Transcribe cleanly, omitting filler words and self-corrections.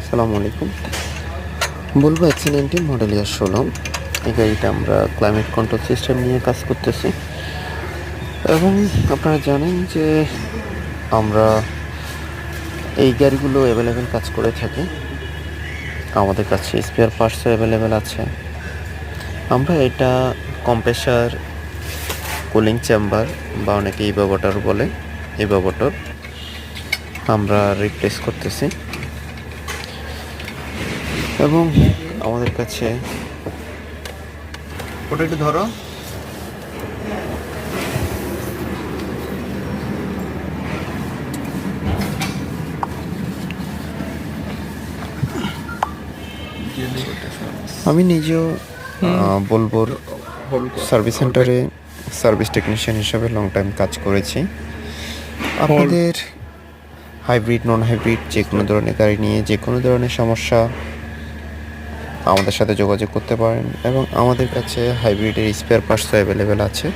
আসসালামু আলাইকুম। বলবো X90 মডেল ইয়ার 16। এই গাড়িটা আমরা ক্লাইমেট কন্ট্রোল সিস্টেম নিয়ে কাজ করতেছি এবং আপনারা জানেন যে আমরা এই গাড়িগুলো অ্যাভেলেবেল কাজ করে থাকি। আমাদের কাছে স্পেয়ার পার্টসও অ্যাভেলেবেল আছে। আমরা এটা কম্প্রেসার, কুলিং চেম্বার বা অনেকে ইভাপোরেটর বলে, ইভাপোরেটর আমরা রিপ্লেস করতেছি এবং আমাদের কাছে ওটা একটু ধরো। আমি নিজেও ভলভোর সার্ভিস সেন্টারে সার্ভিস টেকনিশিয়ান হিসাবে লং টাইম কাজ করেছি। আপনাদের হাইব্রিড, নন হাইব্রিড যে কোনো ধরনের গাড়ি নিয়ে যে কোনো ধরনের সমস্যা আমাদের সাথে যোগাযোগ করতে পারেন এবং আমাদের কাছে হাইব্রিডের স্পেয়ার পার্টসও অ্যাভেলেবেল আছে।